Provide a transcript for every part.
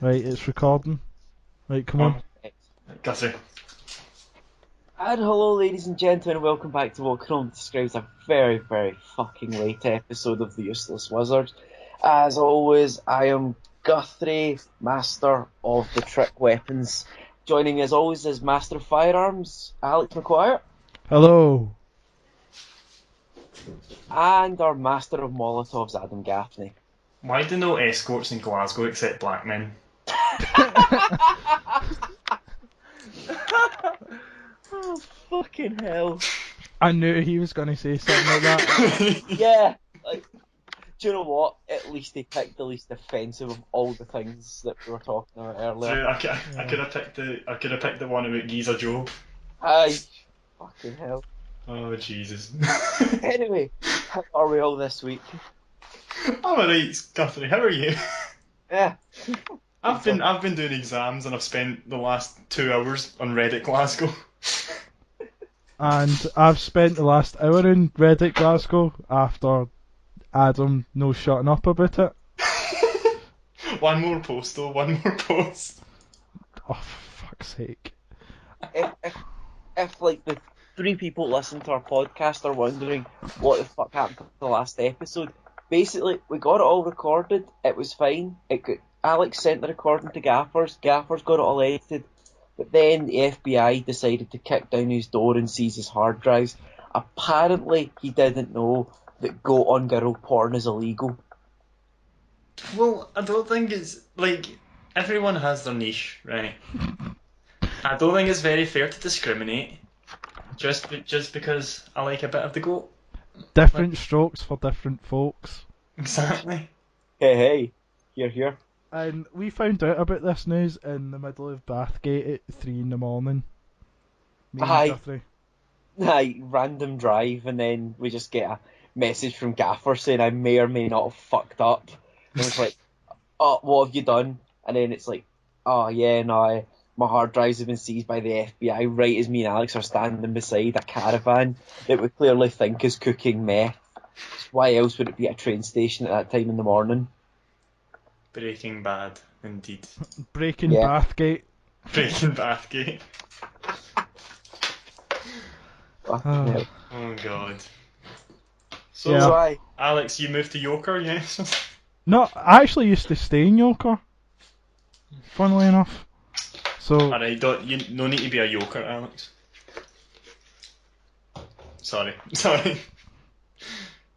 Right, it's recording. Right, come on. Guthrie. And hello, ladies and gentlemen, welcome back to what Chrome describes a very, very fucking late episode of The Useless Wizard. As always, I am Guthrie, master of the trick weapons. Joining me as always is Master of Firearms, Alex McQuire, Hello. and our Master of Molotovs, Adam Gaffney. Why do no escorts in Glasgow except black men? Oh, fucking hell. I knew he was going to say something like that. Yeah, do you know what? At least they picked the least offensive of all the things that we were talking about earlier. True, I could have picked the one about Giza Job. Aye, fucking hell. Oh Jesus. Anyway, how are we all this week? I'm alright, Guthrie. How are you? Yeah. I've been doing exams and I've spent the last 2 hours on Reddit Glasgow. And I've spent the last hour in Reddit Glasgow after Adam no shutting up about it. One more post though. One more post. Oh, for fuck's sake. If like the three people listening to our podcast are wondering what the fuck happened to the last episode, basically we got it all recorded. It was fine. Alex sent the recording to Gaffers. Gaffers got it all edited. But then the FBI decided to kick down his door and seize his hard drives. Apparently, he didn't know that go on girl porn is illegal. Well, I don't think it's like everyone has their niche, right? I don't think it's very fair to discriminate just because I like a bit of the goat. Different strokes for different folks. Exactly. Hey, here. And we found out about this news in the middle of Bathgate at 3 in the morning. Me and Aye. Guthrie. Aye, random drive, and then we just get a message from Gaffer saying I may or may not have fucked up. And it's like, oh, what have you done? And then it's like, oh yeah, no, my hard drives have been seized by the FBI, right as me and Alex are standing beside a caravan that we clearly think is cooking meth. Why else would it be at a train station at that time in the morning? Breaking Bad, indeed. Breaking Yeah. Bathgate. Breaking Bathgate. Fucking Oh. hell. Oh god. So, Yeah. So I, Alex, you moved to Yoker, yes? No, I actually used to stay in Yoker. Funnily enough. So, Alright, you no need to be a Yoker, Alex. Sorry.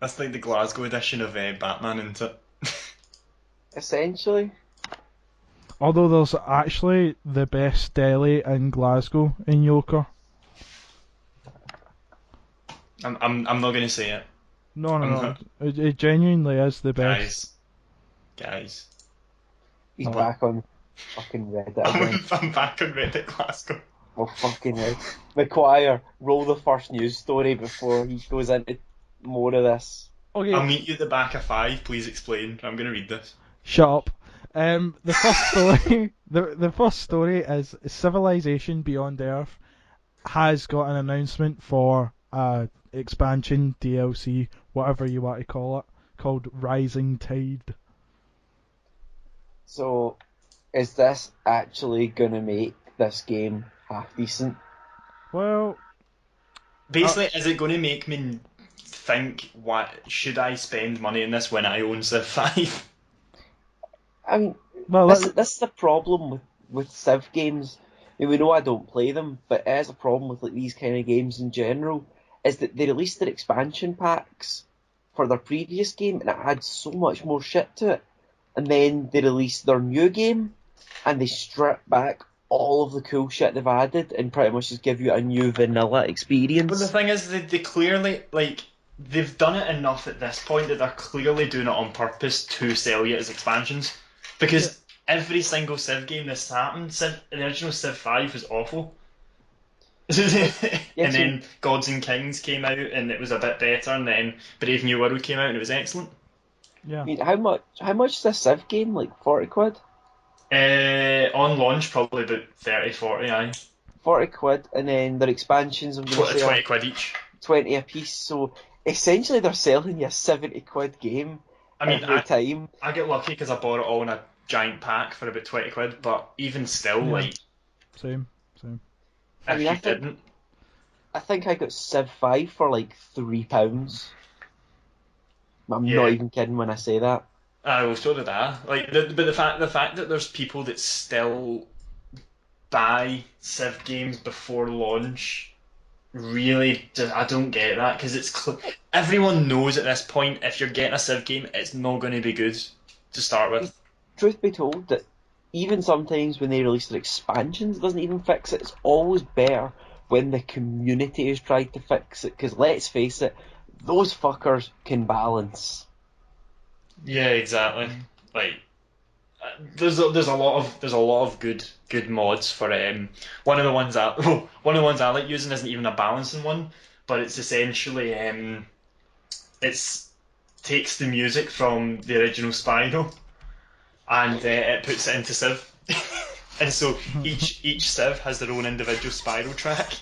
That's like the Glasgow edition of Batman, isn't it? essentially, although there's actually the best deli in Glasgow in Yoker. I'm not gonna say it. No, I'm no. not. It genuinely is the best. Guys. he's Oh. back on fucking Reddit again. I'm back on Reddit Glasgow. Oh, fucking hell. McQuire, roll the first news story before he goes into more of this. Okay, I'll meet you at the back of 5, please explain. I'm gonna read this. shut up. The first story, the first story is Civilization Beyond Earth has got an announcement for expansion DLC, whatever you want to call it, called Rising Tide. So, is this actually gonna make this game half decent? Well, Basically, is it going to make me think, what should I spend money on this when I own Civ 5? I mean, well, this is the problem with Civ games. I mean, we know I don't play them, but it is a problem with like these kind of games in general, is that they released their expansion packs for their previous game and it had so much more shit to it. And then they released their new game and they strip back all of the cool shit they've added and pretty much just give you a new vanilla experience. But the thing is, they clearly, like, they've done it enough at this point that they're clearly doing it on purpose to sell you as expansions. Because every single Civ game that's happened, the original Civ 5 was awful. And then Gods and Kings came out and it was a bit better, and then Brave New World came out and it was excellent. yeah. I mean, how much is this Civ game? Like 40 quid? On launch, probably about 30, 40, aye. 40 quid, and then their expansions, I'm going to say, 20 quid each. 20 a piece. So essentially, they're selling you a 70 quid game I mean, every time. I get lucky because I bought it all in a giant pack for about 20 quid, but even still, Yeah. like, Same. I if mean, you I think- didn't, I think I got Civ 5 for like £3. I'm Yeah. not even kidding when I say that. well, so did I. Like, but the fact that there's people that still buy Civ games before launch, really, I don't get that, because everyone knows at this point, if you're getting a Civ game, it's not going to be good to start with. Truth be told, that even sometimes when they release their expansions, it doesn't even fix it. It's always better when the community has tried to fix it. Because let's face it, those fuckers can balance. Yeah, exactly. Like, there's a lot of good mods for one of the ones I like using isn't even a balancing one, but it's essentially it's takes the music from the original Spyro and it puts it into Civ, and so each Civ has their own individual Spyro track.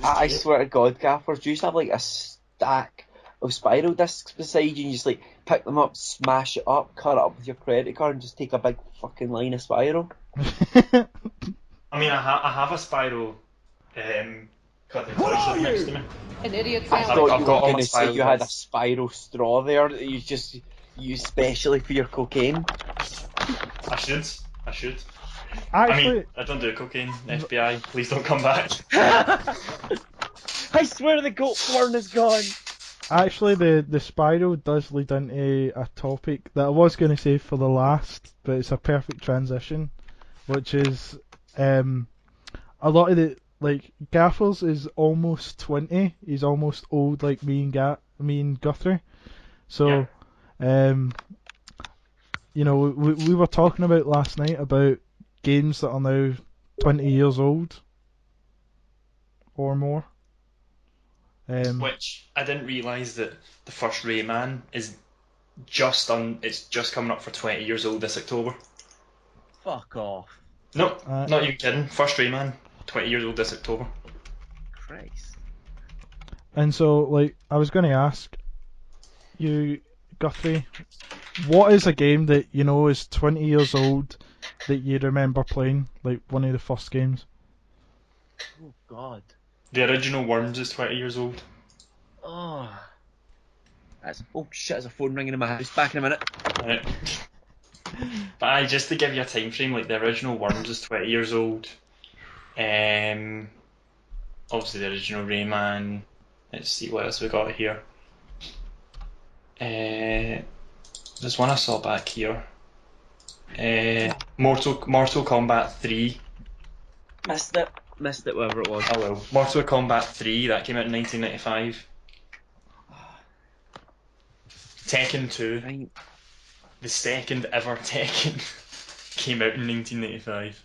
I swear to God, gaffers, do you just have like a stack of Spyro discs beside you and you just like pick them up, smash it up, cut it up with your credit card and just take a big fucking line of Spyro? I mean, I have a Spyro collection next to me. An idiot I sandwich. thought I've you got were all my going to say Spyro you had a discs. Spyro straw there that you just use specially for your cocaine. I should. Actually, I mean, I don't do cocaine. FBI, please don't come back. I swear the goat porn is gone. Actually, the Spyro does lead into a topic that I was going to say for the last, but it's a perfect transition, which is a lot of the like Gaffers is almost 20. He's almost old like me and Guthrie. So, you know, we were talking about last night about games that are now 20 years old or more. Which I didn't realise that the first Rayman is it's just coming up for 20 years old this October. Fuck off. Nope, not even kidding. First Rayman, 20 years old this October. Christ. And so, like, I was going to ask you, Guthrie, what is a game that you know is 20 years old that you remember playing, like one of the first games? Oh God. The original Worms is 20 years old. Oh. Oh shit, there's a phone ringing in my house. Back in a minute. Right. But just to give you a time frame, like the original Worms is 20 years old. Obviously the original Rayman. Let's see what else we got here. There's one I saw back here. Mortal Kombat 3. Missed it, whatever it was. Oh well. Mortal Kombat 3, that came out in 1995. Tekken 2, Right. the second ever Tekken, came out in 1995.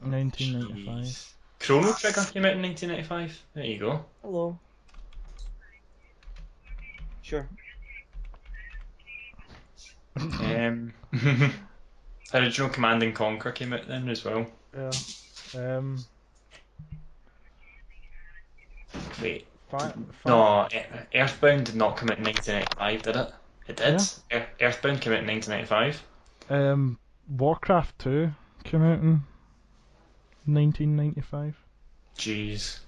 1995. Jeez. Chrono Trigger came out in 1995. There you go. Hello. Sure. Original Command and Conquer came out then as well. Yeah. Wait, Fi- no, Earthbound did not come out in 1995, did it? It did. Earthbound came out in 1995. Warcraft 2 came out in 1995. Jeez.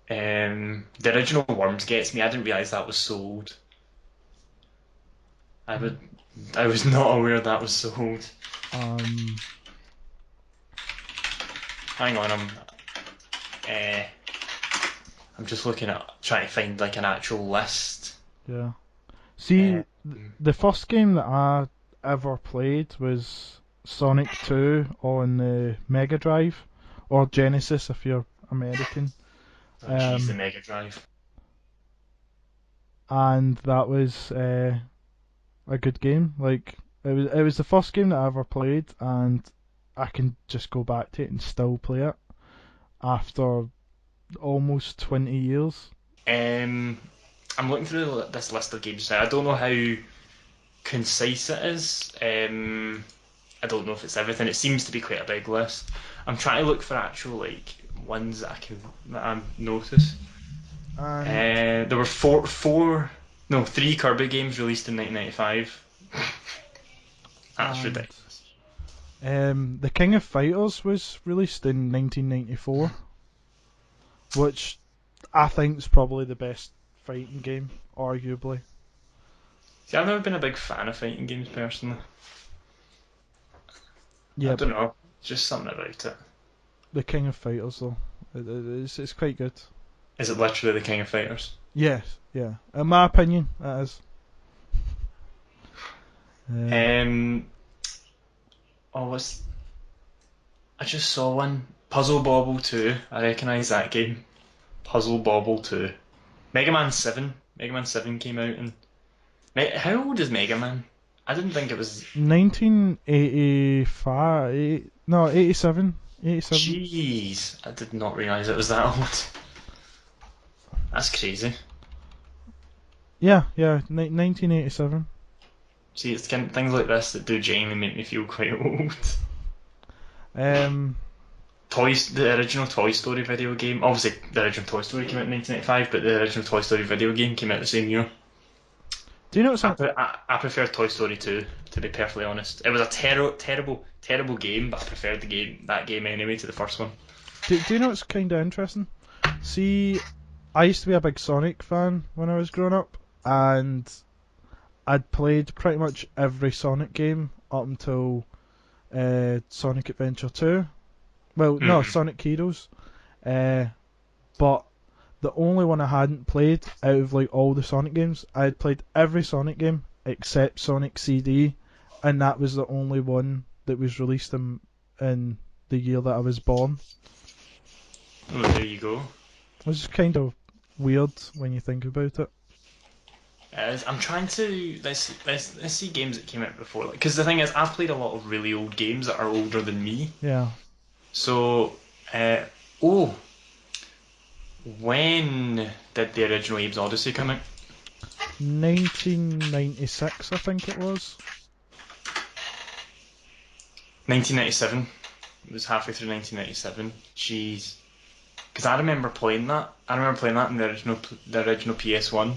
The original Worms gets me. I didn't realise that was sold. I was not aware that was sold. Hang on, I'm just looking at trying to find like an actual list. Yeah. See, the first game that I ever played was Sonic 2 on the Mega Drive, or Genesis if you're American. Jeez, the Mega Drive. And that was a good game. Like it was the first game that I ever played, and I can just go back to it and still play it after almost 20 years. I'm looking through this list of games now. I don't know how concise it is. I don't know if it's everything. It seems to be quite a big list. I'm trying to look for actual like ones that I notice. There were three Kirby games released in 1995. That's And, ridiculous. The King of Fighters was released in 1994, which I think is probably the best fighting game, arguably. See, I've never been a big fan of fighting games personally. Yeah, I don't know, just something about it. the King of Fighters though, it's quite good. Is it literally the King of Fighters? Yes, yeah. In my opinion, it is. Um, I just saw one. Puzzle Bobble 2. I recognise that game. Puzzle Bobble 2. Mega Man 7. Mega Man 7 came out and... How old is Mega Man? I didn't think it was... 1985, no, 87. 87. Jeez, I did not realise it was that old. That's crazy. Yeah, 1987. See, it's kind of things like this that do genuinely make me feel quite old. The original Toy Story video game. Obviously, the original Toy Story came out in 1985, but the original Toy Story video game came out the same year. Do you know something? I prefer Toy Story 2, to be perfectly honest. It was a terrible game, but I preferred that game anyway to the first one. Do you know what's kind of interesting? See, I used to be a big Sonic fan when I was growing up, and I'd played pretty much every Sonic game up until Sonic Adventure 2. Well, no, Sonic Heroes. But the only one I hadn't played out of like all the Sonic games, I had played every Sonic game except Sonic CD, and that was the only one that was released in the year that I was born. Oh, there you go. Which is kind of weird when you think about it. I'm trying to let's see games that came out before, because the thing is, I've played a lot of really old games that are older than me. Yeah. So, when did the original Abe's Odyssey come out? 1996, I think it was. 1997. It was halfway through 1997. Jeez. Because I remember playing that. I remember playing that in the original PS1.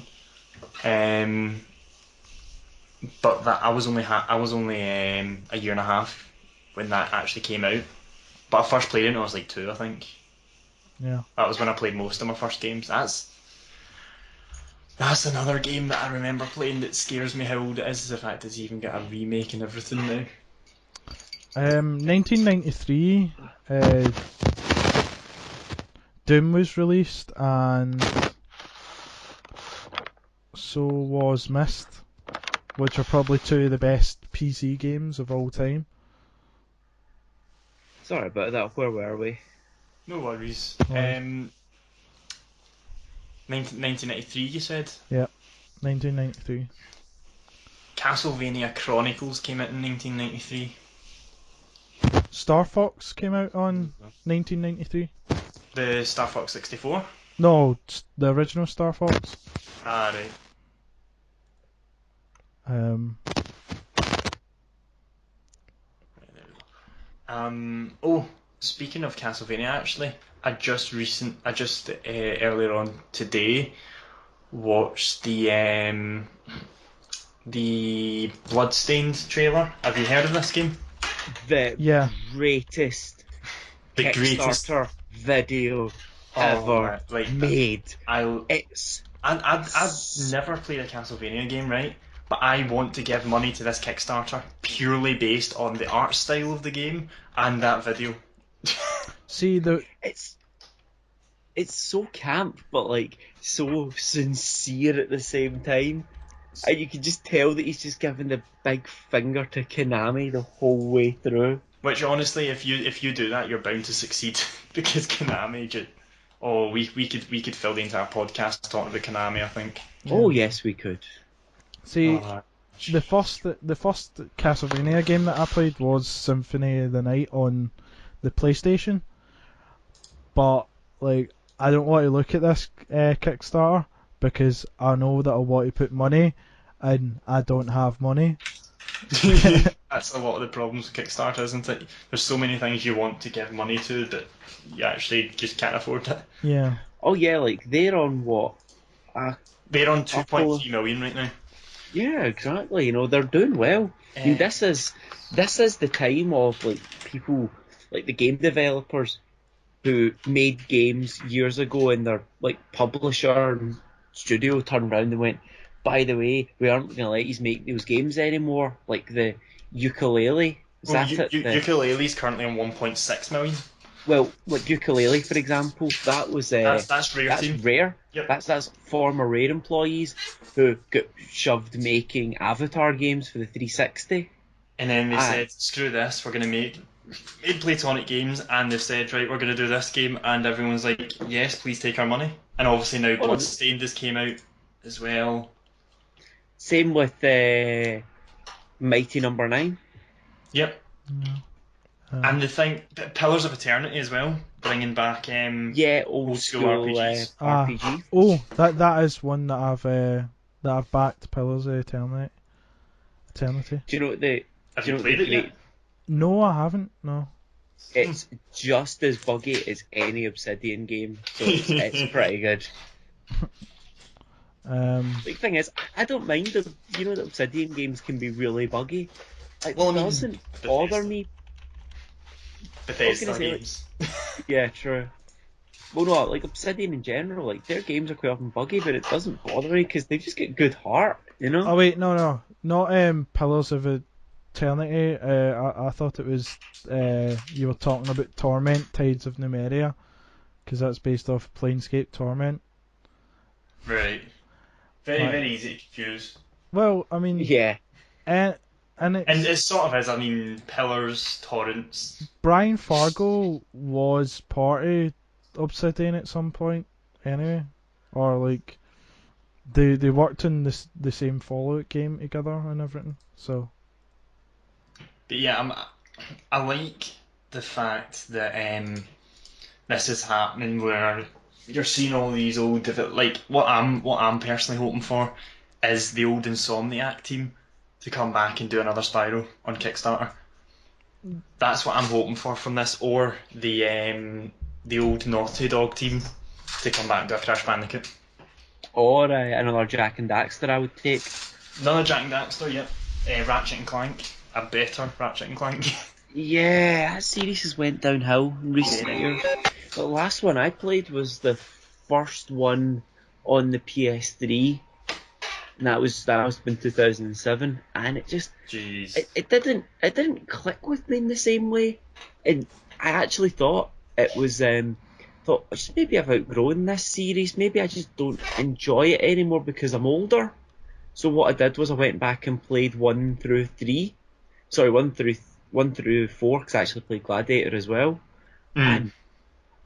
But that I was only a year and a half when that actually came out. But I first played it when I was like 2, I think. Yeah. That was when I played most of my first games. That's another game that I remember playing that scares me how old it is. The fact it's even got a remake and everything now. 1993, Doom was released, and so was Myst, which are probably two of the best PC games of all time. Sorry about that. Where were we? No worries. Right. 1993, you said? Yeah, 1993. Castlevania Chronicles came out in 1993. Star Fox came out on 1993. The Star Fox 64? No, the original Star Fox. Ah, right. Speaking of Castlevania, actually, I just earlier on today watched the Bloodstained trailer. Have you heard of this game? The greatest The greatest Kickstarter video ever made. I'd never played a Castlevania game, right? But I want to give money to this Kickstarter purely based on the art style of the game and that video. See, it's so camp, but like so sincere at the same time. And you can just tell that he's just giving the big finger to Konami the whole way through. Which honestly, if you do that, you're bound to succeed because Konami just. Oh, we could fill the entire podcast talking about Konami, I think. Yeah. Oh yes, we could. See, the first Castlevania game that I played was Symphony of the Night on the PlayStation, but like I don't want to look at this Kickstarter because I know that I want to put money, and I don't have money. That's a lot of the problems with Kickstarter, isn't it? There's so many things you want to give money to that you actually just can't afford it. Yeah. Oh yeah, like they're on what? They're on 2.3 million right now. Yeah, exactly. You know, they're doing well. I mean, Uh, this is the time of like people like the game developers who made games years ago, and their like publisher and studio turned around and went, by the way, we aren't going to let you make those games anymore. Like the ukulele, is well, that it? Ukulele's currently on 1.6 million. Well, like ukulele, for example, that was That's Rare that's Team. rare. Yep. That's former Rare employees who got shoved making Avatar games for the 360. And then they And said, screw this, we're going to made Platonic games, and they've said, right, we're going to do this game, and everyone's like, yes, please take our money. And obviously now oh, no, Bloodstained has came out as well. same with Mighty Number 9. Yep. Yeah. And the thing, Pillars of Eternity as well, bringing back Yeah, old school school RPGs. RPG. That is one that I've backed. Pillars of Eternity. Do you know what the? Have Do you you know what played the it yet? great? No, I haven't. No. It's just as buggy as any Obsidian game, so it's pretty good. The thing is, I don't mind them. You know that Obsidian games can be really buggy. Like, Well, I it mean, doesn't bother Bethesda. me. Bethesda What can I say, like- games. Yeah, true. Well, no, like Obsidian in general, like their games are quite often buggy, but it doesn't bother me because they just get good heart, you know? Oh wait, no, not Pillars of Eternity. I thought it was you were talking about Torment, Tides of Numeria, because that's based off Planescape Torment. Right. Very, Right. very easy to confuse. Well, I mean, Yeah. and And it's it sort of is, I mean, Pillars, Torrents. Brian Fargo was part of Obsidian at some point, anyway, or like they worked in the same Fallout game together and everything. So But yeah, I like the fact that this is happening where you're seeing all these old like what I'm personally hoping for is the old Insomniac team to come back and do another Spyro on Kickstarter. That's what I'm hoping for from this, or the old Naughty Dog team to come back and do a Crash Bandicoot. Or another Jack and Daxter I would take. Another Jack and Daxter, yep. Ratchet and Clank, a better Ratchet and Clank. Yeah, that series has went downhill in recent years. The last one I played was the first one on the PS3, and that was in 2007, and it just Jeez. it didn't click with me in the same way, and I actually thought it was thought just maybe I've outgrown this series, maybe I just don't enjoy it anymore because I'm older. So what I did was I went back and played 1 through 4, because I actually played Gladiator as well, and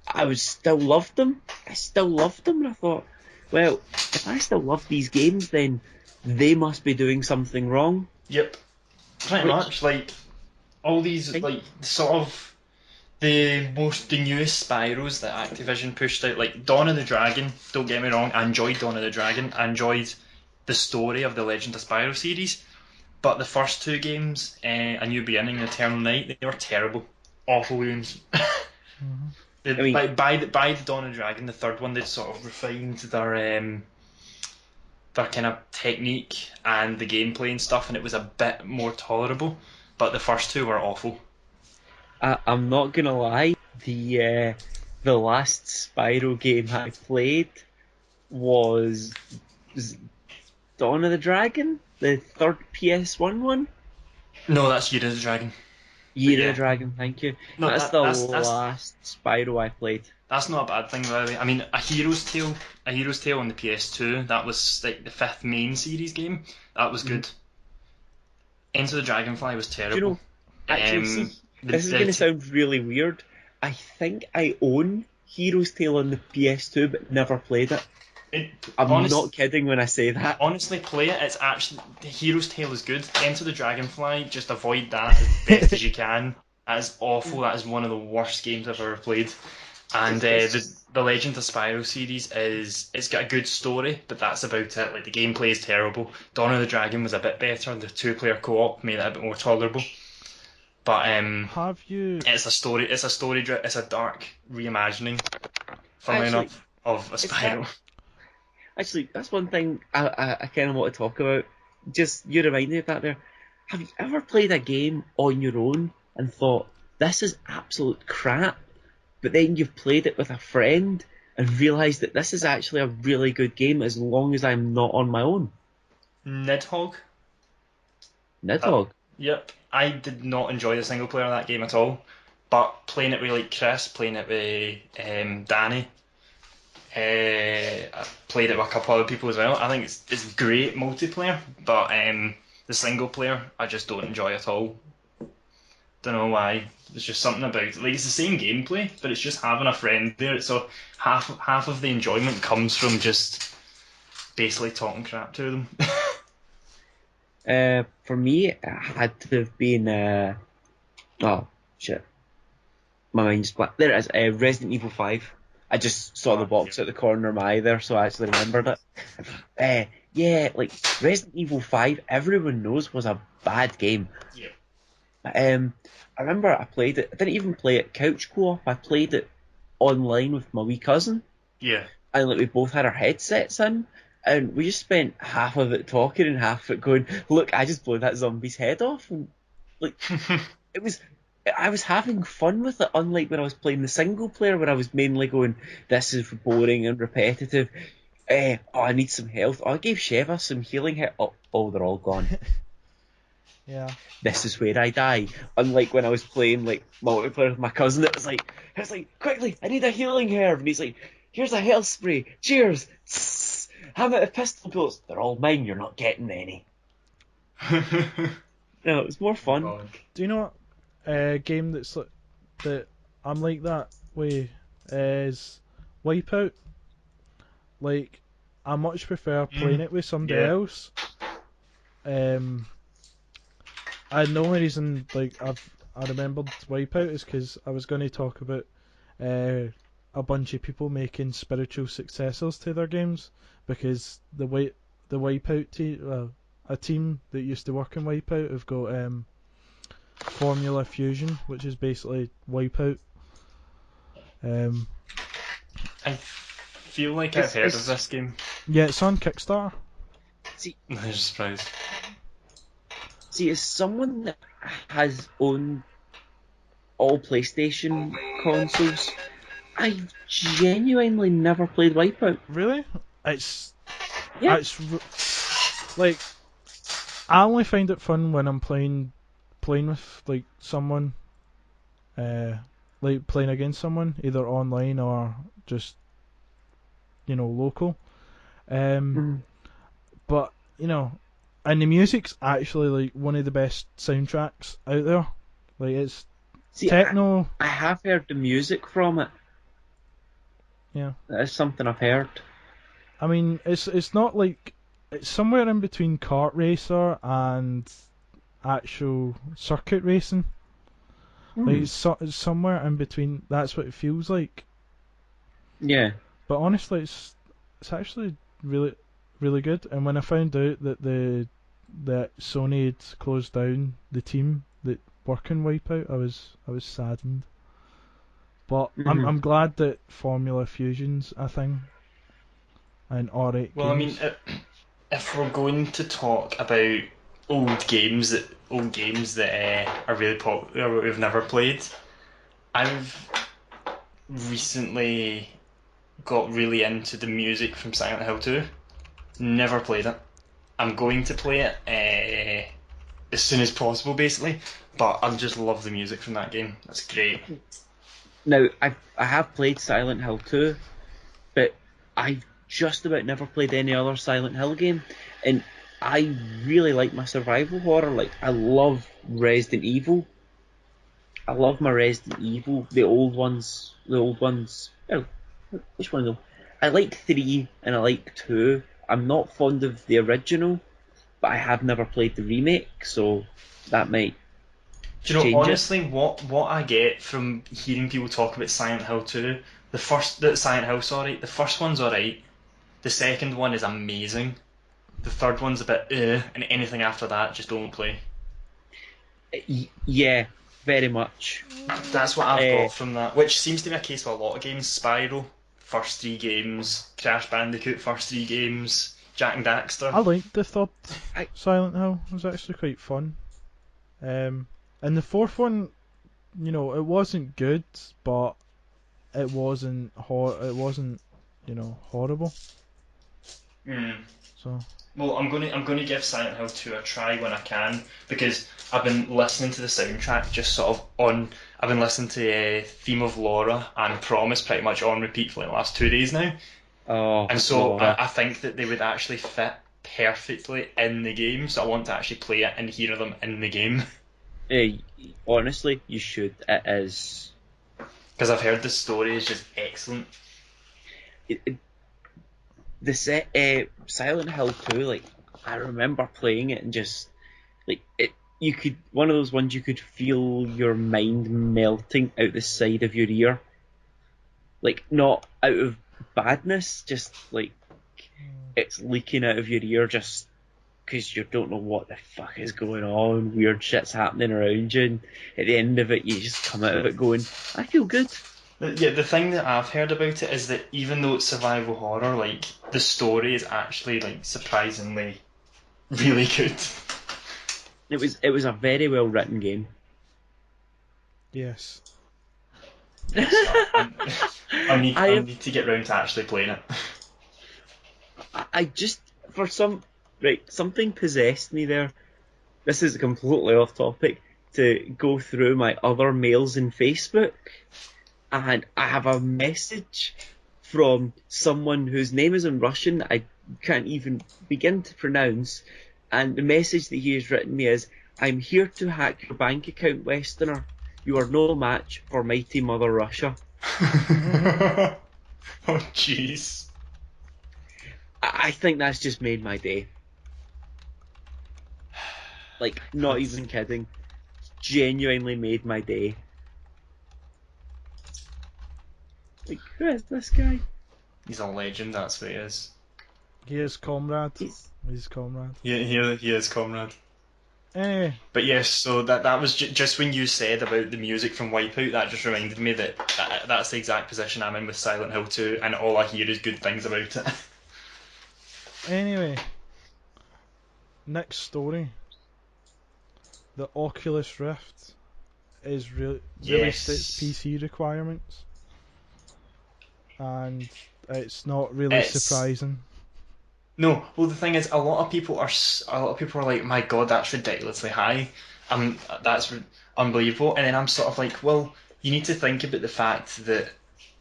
I still loved them. I still loved them, and I thought, well, if I still love these games, then they must be doing something wrong. Yep. Pretty much, like, all these, like, sort of the newest Spyros that Activision pushed out, like Dawn of the Dragon, don't get me wrong, I enjoyed Dawn of the Dragon, I enjoyed the story of the Legend of Spyro series, but the first two games, A New Beginning and Eternal Night, they were terrible. Awful games. By the Dawn of the Dragon, the third one, they'd sort of refined their kind of technique and the gameplay and stuff, and it was a bit more tolerable, but the first two were awful. I'm not gonna lie, the last Spyro game I played was Dawn of the Dragon, the third PS1 one. No, that's Year of the Dragon. Year Yeah. of the Dragon, thank you. No, that's the last Spyro I played. That's not a bad thing, by the way. I mean, A Hero's Tale on the PS2, that was like the fifth main series game. That was good. Enter the Dragonfly was terrible. Do you know, actually, see, this is going to sound really weird. I think I own Hero's Tale on the PS2, but never played it. I'm not kidding when I say that. Honestly, play it. It's actually, the Hero's Tale is good. Enter the Dragonfly, just avoid that as best as you can. That is awful. That is one of the worst games I've ever played. And the Legend of Spyro series it's got a good story, but that's about it. Like, the gameplay is terrible. Dawn of the Dragon was a bit better. The two-player co-op made it a bit more tolerable. But have you? It's a dark reimagining, funnily enough, of a Spyro. Actually, that's one thing I kind of want to talk about. just you reminded me of that there. Have you ever played a game on your own and thought this is absolute crap, but then you've played it with a friend and realised that this is actually a really good game as long as I'm not on my own? Nidhogg. Nidhogg. Yep. I did not enjoy the single player of that game at all. But playing it with like Chris, playing it with Danny, I played it with a couple other people as well. I think it's great multiplayer, but the single player I just don't enjoy at all. Don't know why. There's just something about it. Like it's the same gameplay, but it's just having a friend there. So half of the enjoyment comes from just basically talking crap to them. For me, it had to have been. Oh, shit. My mind's blank. There it is. Resident Evil 5. I just saw the box at the corner of my eye there, so I actually remembered it. Yeah, like Resident Evil 5, everyone knows was a bad game. Yeah. I remember I played it. I didn't even play it couch co-op. I played it online with my wee cousin, Yeah. and like we both had our headsets in, and we just spent half of it talking and half of it going, "Look, I just blew that zombie's head off," and like it was. I was having fun with it, unlike when I was playing the single player, where I was mainly going, "This is boring and repetitive." Oh, I need some health. Oh, I gave Sheva some healing hit. Oh, they're all gone. Yeah. This is where I die. Unlike when I was playing like multiplayer with my cousin, it was like, quickly, I need a healing herb, and he's like, here's a health spray. Cheers. Tss, I'm out of pistol bullets. They're all mine. You're not getting any. No, it was more fun. God. Do you know what game that's like that I'm like that way is Wipeout? Like, I much prefer playing it with somebody yeah. else. And the only reason I remembered Wipeout is because I was going to talk about a bunch of people making spiritual successors to their games, because the Wipeout team, a team that used to work in Wipeout, have got Formula Fusion, which is basically Wipeout. I feel like I've heard of this game. Yeah, it's on Kickstarter. No surprise. See, as someone that has owned all PlayStation consoles, I've genuinely never played Wipeout. Really? It's Yeah. like, I only find it fun when I'm playing with like someone, like playing against someone, either online or just local. But and the music's actually like one of the best soundtracks out there. Like, it's techno. I have heard the music from it. Yeah. That is something I've heard. I mean, it's not like, it's somewhere in between kart racer and actual circuit racing. Like, it's somewhere in between. That's what it feels like. Yeah. But honestly, it's actually really, really good. And when I found out that Sony had closed down the team that work in Wipeout, I was saddened. But I'm glad that Formula Fusion's a thing. And alright. Well, games. I mean, if we're going to talk about old games that are really popular but we've never played, I've recently got really into the music from Silent Hill 2. Never played it. I'm going to play it as soon as possible, basically. But I just love the music from that game. That's great. Now, I have played Silent Hill 2, but I've just about never played any other Silent Hill game, and I really like my survival horror. Like, I love Resident Evil. I love my Resident Evil, the old ones. Oh, which one of them? I like 3 and I like 2. I'm not fond of the original, but I have never played the remake, so that might Do you know, change honestly, what I get from hearing people talk about Silent Hill 2, the first one's alright, the second one is amazing, the third one's a bit and anything after that, just don't play. Yeah, very much. That's what I've got from that, which seems to be a case with a lot of games. Spyro, first 3 games, Crash Bandicoot, first 3 games, Jack and Daxter. I liked the third I- Silent Hill. It was actually quite fun. And the fourth one, you know, it wasn't good, but it wasn't horrible. Mm. So Well, I'm gonna give Silent Hill 2 a try when I can, because I've been listening to the soundtrack just sort of on. I've been listening to Theme of Laura and Promise pretty much on repeat for like the last 2 days now, Oh, and so Laura. I think that they would actually fit perfectly in the game. So I want to actually play it and hear them in the game, Honestly, you should. It is. because I've heard the story is just excellent. The Silent Hill 2, like, I remember playing it and just, like, you could, one of those ones you could feel your mind melting out the side of your ear. Like, not out of badness, just, like, it's leaking out of your ear just because you don't know what the fuck is going on, weird shit's happening around you, and at the end of it, you just come out of it going, I feel good. Yeah, the thing that I've heard about it is that even though it's survival horror, like the story is actually like surprisingly really good. It was a very well written game. yes, So I need to get round to actually playing it. I just, for something possessed me there. This is completely off topic, to go through my other mails in Facebook, and I have a message from someone whose name is in Russian that I can't even begin to pronounce, and the message that he has written me is, I'm here to hack your bank account, Westerner. You are no match for mighty Mother Russia. Oh jeez. I think that's just made my day. Like, not even kidding. Genuinely made my day. Like, who is this guy? He's a legend, that's what he is. he is comrade. He's... He's comrade. He is, comrade. Anyway, But yes, so that was just when you said about the music from Wipeout, that just reminded me that's the exact position I'm in with Silent Hill 2, and all I hear is good things about it. anyway, next story. The Oculus Rift is really Yes. states PC requirements, and it's not really It's- surprising. No, well the thing is, a lot of people are like, my God, that's ridiculously high. That's unbelievable. And then I'm sort of like, well, you need to think about the fact that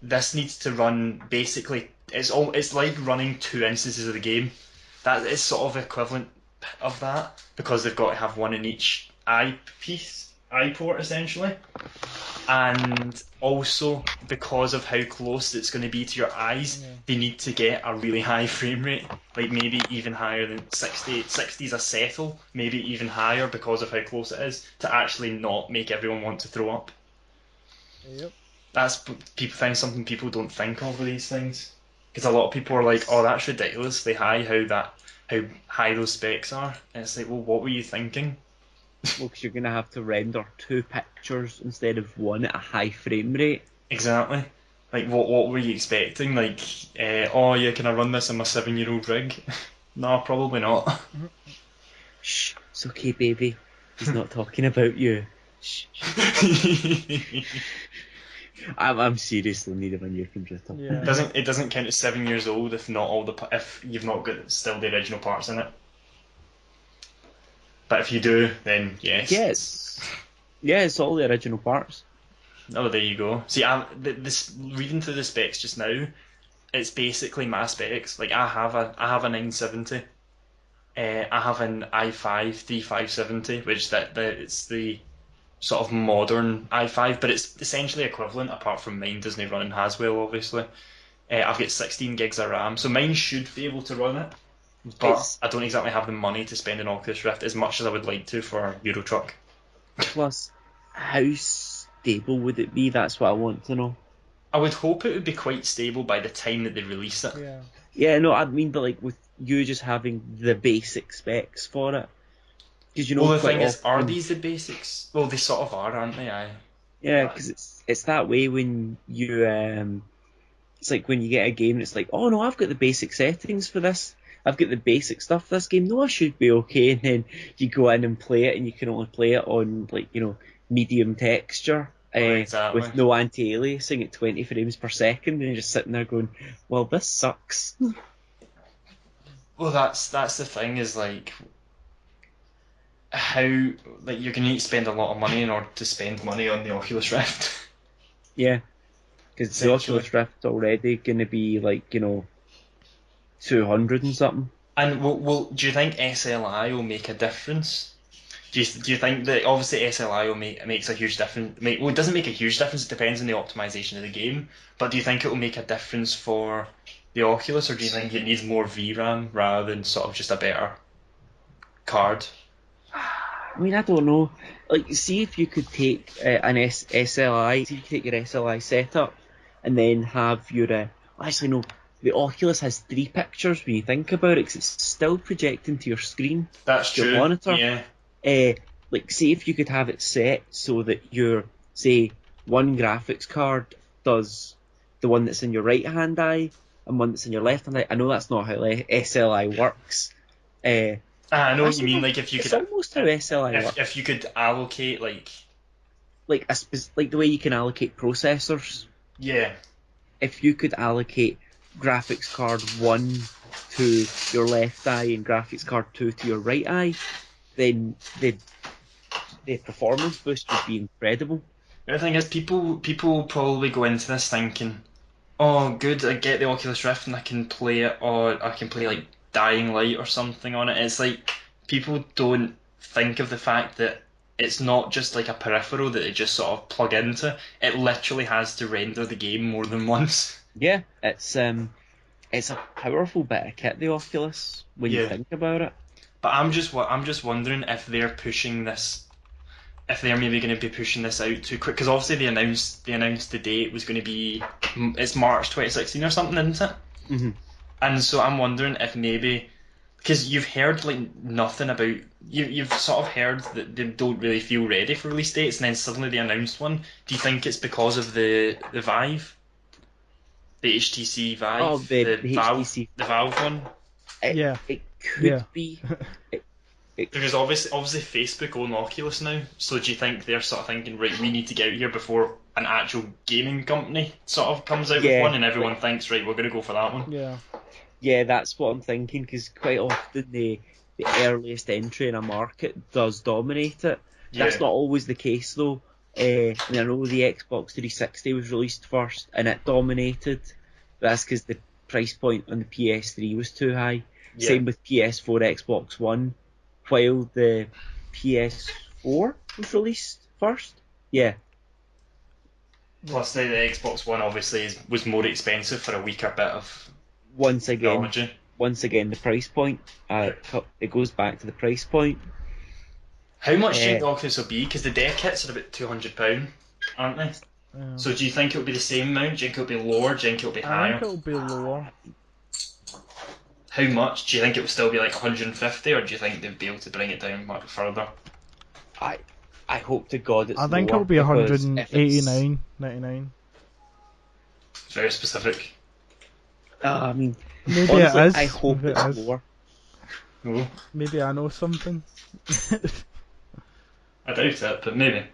this needs to run basically. It's like running 2 instances of the game. That is sort of equivalent of that, because they've got to have one in each eye port essentially. And also because of how close it's going to be to your eyes, Yeah. they need to get a really high frame rate, like maybe even higher than 60. 60 is a settle, maybe even higher because of how close it is, to actually not make everyone want to throw up. Yep. That's something people don't think of with these things, because a lot of people are like, oh, that's ridiculously high, how high those specs are, and it's like, well, what were you thinking? Well, 'cause you're going to have to render 2 pictures instead of 1 at a high frame rate. Exactly. Like, what were you expecting? Like, oh yeah, can I run this on my 7-year-old rig? No, probably not. Shh, it's okay, baby. He's not talking about you. Shh. I'm seriously in need of a new computer. Yeah. It doesn't count as 7 years old if you've not got still the original parts in it. But if you do, then yes. Yeah, it's all the original parts. Oh, there you go. See, this reading through the specs just now, it's basically my specs. Like I have a 970. I have an i5 3570, which it's the sort of modern i5, but it's essentially equivalent, apart from mine doesn't run in Haswell, obviously. I've got 16 gigs of RAM, so mine should be able to run it, but I don't exactly have the money to spend on Oculus Rift as much as I would like to for Euro Truck. Plus, how stable would it be? That's what I want to know. I would hope it would be quite stable by the time that they release it. Yeah. Yeah, no, I mean, but like with you just having the basic specs for it. Because you know, Well, the quite thing is, are often- these the basics? Well, they sort of are, aren't they? Aye. Yeah, because it's that way when you it's like when you get a game and it's like, oh no, I've got the basic settings for this. I've got the basic stuff for this game. No, I should be okay. And then you go in and play it, and you can only play it on like medium texture. Exactly. With no anti-aliasing at 20 frames per second, and you're just sitting there going, "Well, this sucks." Well, that's the thing is like how like you're gonna need to spend a lot of money in order to spend money on the Oculus Rift. Yeah, because the Oculus Rift's already going to be like 200 and something. And will do you think SLI will make a difference? Do you think that obviously SLI will makes a huge difference? Well, it doesn't make a huge difference. It depends on the optimization of the game. But do you think it will make a difference for the Oculus, or do you think it needs more VRAM rather than sort of just a better card? I mean, I don't know. Like, see if you could take an SLI, see if you take your SLI setup, and then have your. Actually, no. The Oculus has 3 pictures when you think about it, because it's still projecting to your screen. That's your true. Monitor. Yeah. Like, see if you could have it set so that your, say, one graphics card does the one that's in your right hand eye and one that's in your left hand eye. I know that's not how SLI works. I know what you mean. Like if you it's could almost how SLI works. If you could allocate like the way you can allocate processors. Yeah. If you could allocate graphics card 1 to your left eye and graphics card 2 to your right eye, then the performance boost would be incredible. The thing is, people probably go into this thinking, "Oh, good, I get the Oculus Rift and I can play it, or I can play like Dying Light or something on it." It's like people don't think of the fact that it's not just like a peripheral that they just sort of plug into. It literally has to render the game more than once. Yeah, it's a powerful bit of kit, the Oculus, when you think about it. But I'm just wondering if they're pushing this, if they're maybe going to be pushing this out too quick, because obviously they announced the date was going to be it's March 2016 or something, isn't it? Mm-hmm. And so I'm wondering if maybe, because you've heard like nothing about you've sort of heard that they don't really feel ready for release dates, and then suddenly they announced one. Do you think it's because of the Vive, the HTC Vive, Oh, the HTC, the Valve one? It could be. Because obviously Facebook own Oculus now, so do you think they're sort of thinking, right, we need to get out here before an actual gaming company sort of comes out with one, and everyone thinks, right, we're going to go for that one? Yeah, that's what I'm thinking, because quite often the earliest entry in a market does dominate it. That's not always the case, though. I know the Xbox 360 was released first, and it dominated. That's because the price point on the PS3 was too high. Same with PS4, Xbox One. While the PS4 was released first. Yeah. Plus the Xbox One obviously was more expensive for a weaker bit of technology. Once again, the price point. It goes back to the price point. How much do you think the Oculus will be? Because the dev kits are about £200, aren't they? Yeah. So do you think it'll be the same amount? Do you think it'll be lower? Do you think it'll be higher? I think it'll be lower. How much? Do you think it will still be like 150, or do you think they'll be able to bring it down much further? I hope to God it's I think lower, it'll be 189.99. It's very specific. I mean, maybe honestly, it is. I hope maybe it's lower. Oh. Maybe I know something. I doubt it, but maybe.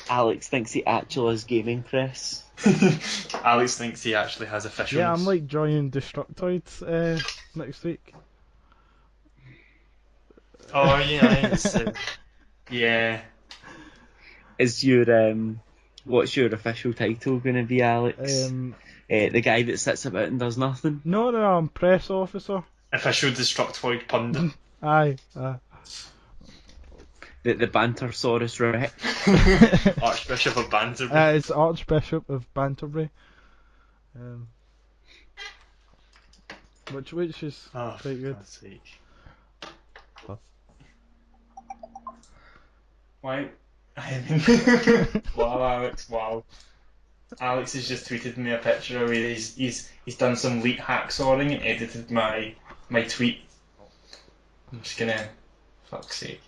Alex thinks he actually has gaming press. Alex thinks he actually has officials. Yeah, I'm like joining Destructoid next week. Oh yeah, yeah. Is your what's your official title going to be, Alex? The guy that sits about and does nothing? No, I'm press officer. Official Destructoid pundit. Aye. The Bantersaurus Rex. Archbishop of Banterbury. It's Archbishop of Banterbury. Which is quite good. Why? Wow, Alex! Wow. Alex has just tweeted me a picture where he's done some leak hacksawing and edited my tweet. I'm just gonna, fuck's sake.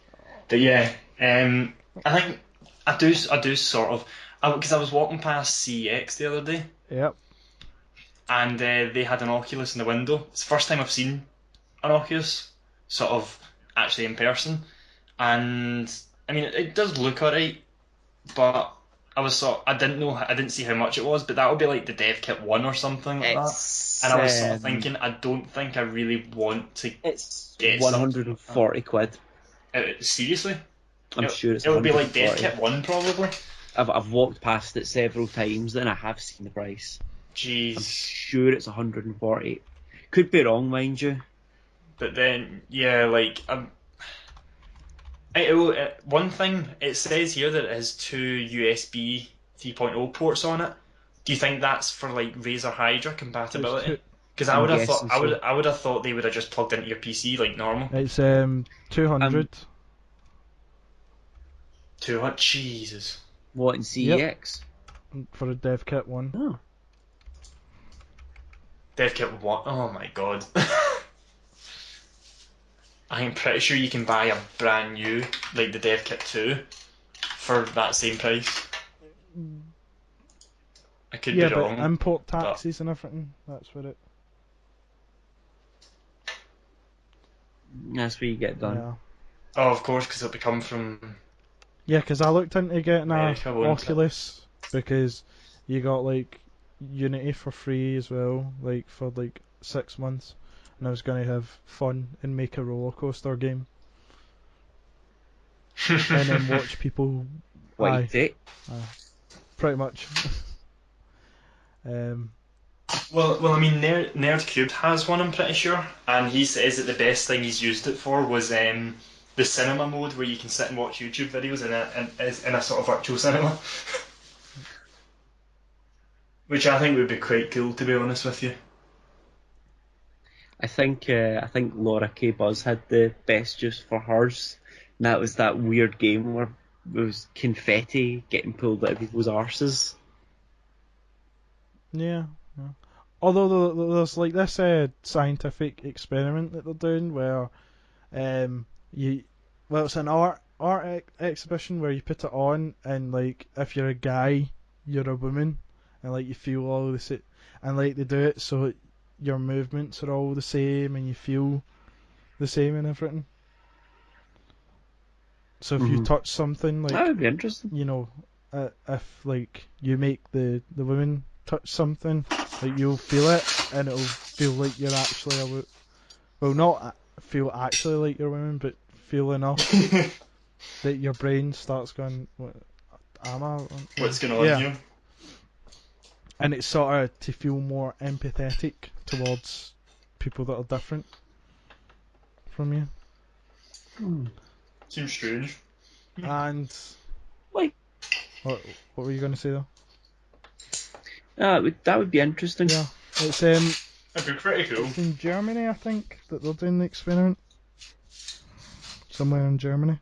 But yeah, I think I do sort of, because I was walking past CEX the other day. Yep. and they had an Oculus in the window. It's the first time I've seen an Oculus, sort of actually in person, and I mean it does look alright, but I didn't see how much it was, but that would be like the Dev Kit 1 or something like that. It's And I was sort of thinking, I don't think I really want to it's get 140 quid. seriously. I'm sure it's It would be like 140. Dev Kit 1 probably. I've walked past it several times and I have seen the price. I'm Jeez. sure it's 140. Could be wrong, mind you. But then, yeah, like one thing it says here that it has two USB 3.0 ports on it. Do you think that's for like Razer Hydra compatibility? Because I I'm would have guessing thought so. I would have thought they would have just plugged into your PC like normal. It's 200. 200. Jesus. What in CEX? For a Dev Kit 1. Oh. Dev Kit 1. Oh my god. I'm pretty sure you can buy a brand new, like the Dev Kit 2, for that same price. I could Yeah, be but wrong. import taxes and everything, that's where it... That's where you get done. Yeah. Oh, of course, because it'll be come from. Yeah, because I looked into getting a America, won't it? Oculus because you got like Unity for free as well, like for like 6 months, and I was going to have fun and make a roller coaster game and then watch people. What Aye, you take? pretty much. Well, I mean, Nerdcube has one, I'm pretty sure, and he says that the best thing he's used it for was the cinema mode where you can sit and watch YouTube videos in a sort of virtual cinema. Which I think would be quite cool, to be honest with you. I think Laura K. Buzz had the best use for hers, and that was that weird game where there was confetti getting pulled out of people's arses. Yeah. Although there's like this scientific experiment that they're doing where it's an art exhibition where you put it on and like if you're a guy you're a woman and like you feel all the same and like they do it so your movements are all the same and you feel the same and everything. So if you touch something That like would be interesting. if like you make the woman touch something, like you'll feel it and it'll feel like you're actually not feel actually like you're a woman, but feel enough that your brain starts going, what am I? What's going on here? And it's sort of to feel more empathetic towards people that are different from you. Seems strange. And Like, what were you going to say though? that would be interesting. Yeah, it's That'd be pretty cool. It's in Germany, I think, that they're doing the experiment. Somewhere in Germany.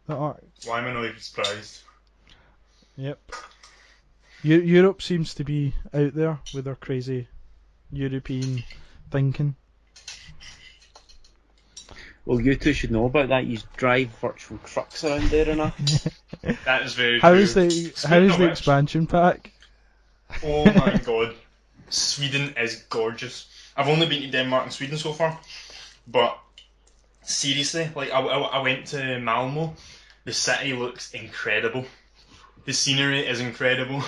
Why am I not even surprised? Yep. Europe seems to be out there with their crazy European thinking. Well, you two should know about that. You drive virtual trucks around there enough. That is very How true. is the Speaking of which- expansion pack? Oh my god. Sweden is gorgeous. I've only been to Denmark and Sweden so far, but seriously, like I went to Malmo. The city looks incredible. The scenery is incredible,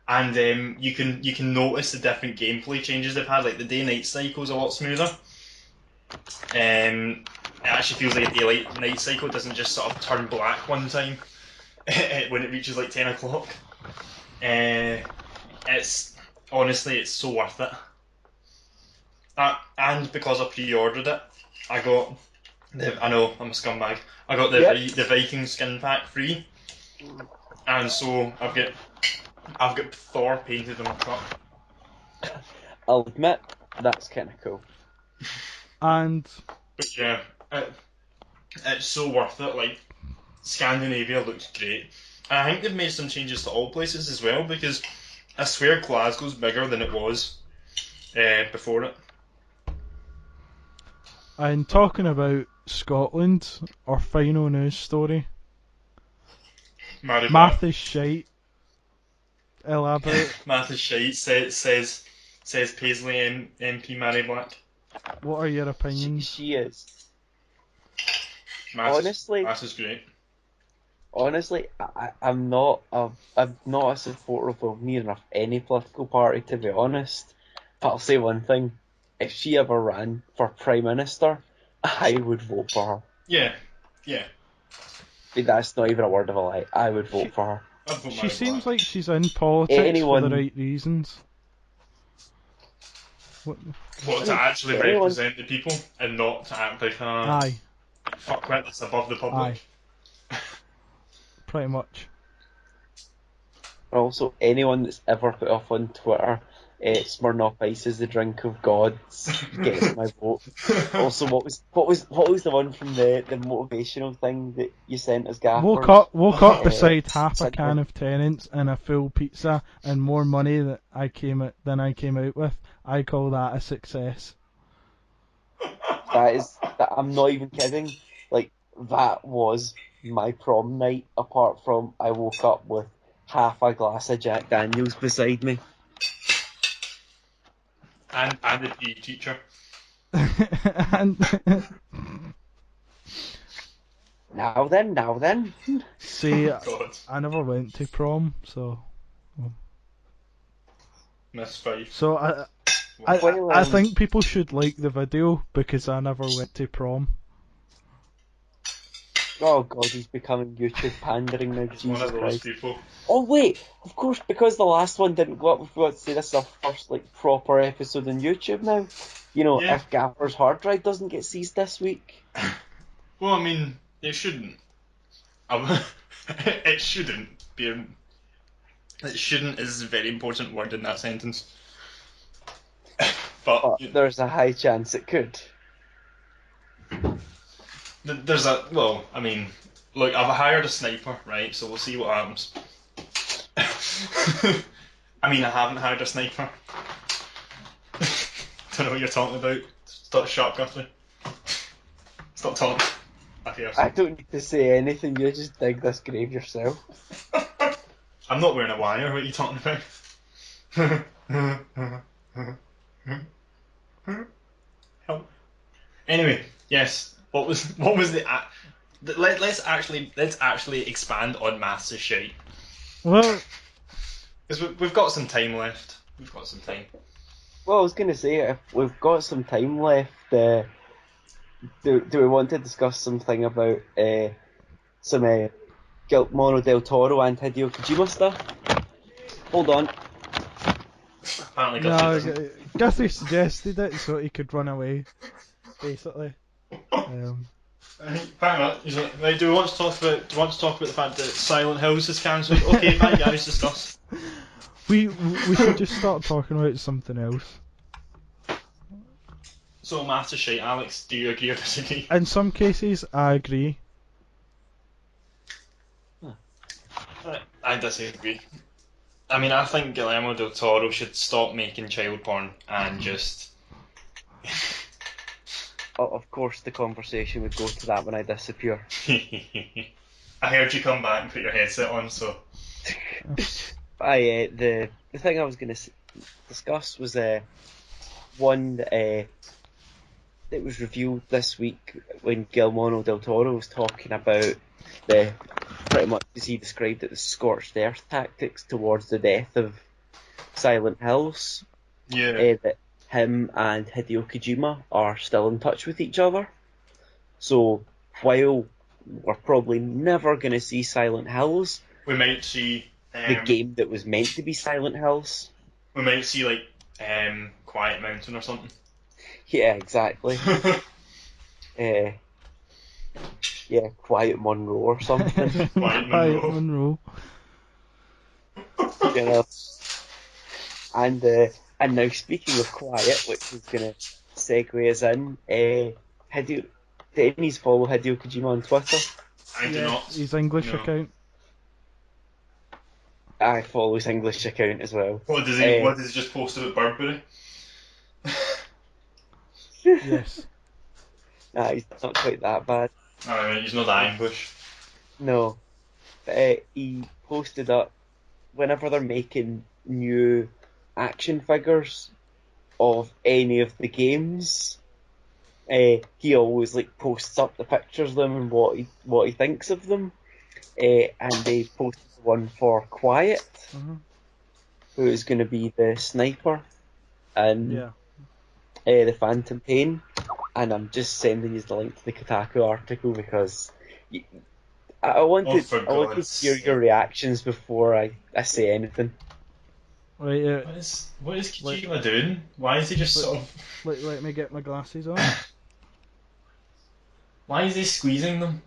and you can notice the different gameplay changes they've had. Like the day-night cycle is a lot smoother. It actually feels like a day-night cycle. It doesn't just sort of turn black one time when it reaches like 10 o'clock. It's honestly, it's so worth it. And because I pre-ordered it, I got I know I'm a scumbag. I got the Viking skin pack free, and so I've got Thor painted on my truck. I'll admit, that's kind of cool. And But yeah, it's so worth it. Like Scandinavia looks great. And I think they've made some changes to all places as well, because I swear Glasgow's bigger than it was before it. I'm talking about Scotland, our final news story. Math Math is shite. Elaborate. is shite. Says Says Paisley MP Mary Black. What are your opinions? She is. Mass Honestly, is great. Honestly, I'm not a supporter of near enough any political party, to be honest. But I'll say one thing: if she ever ran for prime minister, I would vote for her. Yeah. Yeah. That's not even a word of a lie. I would vote for her. I'd vote She Mary seems Black. like she's in politics Anyone- for the right reasons. What? What, to actually anyone- represent the people and not to act like a Aye, fuckwit that's above the public. pretty much. Also, anyone that's ever put off on Twitter, Smirnoff Ice is the drink of gods, gets my vote. Also, what was the one from the motivational thing that you sent us, Gaffers? Woke up beside half a Cinnamon. can of Tennent's and a full pizza and more money than I came out with. I call that a success. I'm not even kidding. Like, that was my prom night, apart from I woke up with half a glass of Jack Daniels beside me. And the PE teacher. And Now then. see, God. I never went to prom, so Miss 5. so I think people should like the video because I never went to prom. Oh god, he's becoming YouTube pandering now, He's one Jesus of those Christ. people. Oh wait, of course, because the last one didn't go up, we've got to say this is our first like proper episode on YouTube now. You know, Yeah. if Gaffer's hard drive doesn't get seized this week. Well, I mean, it shouldn't. It shouldn't be. It shouldn't is a very important word in that sentence. But There's a high chance it could. there's a well, I mean, look, I've hired a sniper, right? So we'll see what happens. I mean, I haven't hired a sniper. Don't know what you're talking about. Stop shotgunning. Stop talking. I don't need to say anything, you just dig this grave yourself. I'm not wearing a wire. What are you talking about? Help. Anyway, yes. What was the? Let's actually expand on maths is shite. Well, Because we've got some time left. We've got some time. Well, I was going to say, if we've got some time left, do we want to discuss something about some Guillermo del Toro and Hideo Kojima stuff? Hold on. Apparently, no, Guthrie suggested it so he could run away, basically. Apparently, he's like, right, do we want to talk about the fact that Silent Hills is cancelled? Okay, fine, guys, discuss. We should just start talking about something else. So maths is shite, Alex. Do you agree or disagree? In some cases, I agree. I disagree. I mean, I think Guillermo del Toro should stop making child porn and just. Of course, the conversation would go to that when I disappear. I heard you come back and put your headset on, so. The thing I was going to discuss was one that was revealed this week when Guillermo del Toro was talking about pretty much as he described it, the scorched earth tactics towards the death of Silent Hills. Yeah. That him and Hideo Kojima are still in touch with each other. So while we're probably never going to see Silent Hills, We might see. the game that was meant to be Silent Hills. We might see, like, Quiet Mountain or something. Yeah, exactly. Yeah, Quiet Monroe or something. Quiet Quiet Monroe. Monroe. You know. And now speaking of Quiet, which is going to segue us in, Hideo, did any follow Hideo Kojima on Twitter? I do not. His English No. account. I follow his English account as well. What does he just post about Burberry? Yes. Nah, he's not quite that bad. Alright, he's not that English. No. But he posted up whenever they're making new action figures of any of the games. He always like posts up the pictures of them and what he thinks of them. And they posted one for Quiet, who is going to be the sniper, and Yeah. the Phantom Pain. And I'm just sending you the link to the Kotaku article because I wanted for I wanted God's to hear sake. your reactions before I say anything. Right, What is Kojima doing? Why is he just sort of... let me get my glasses on. Why is he squeezing them?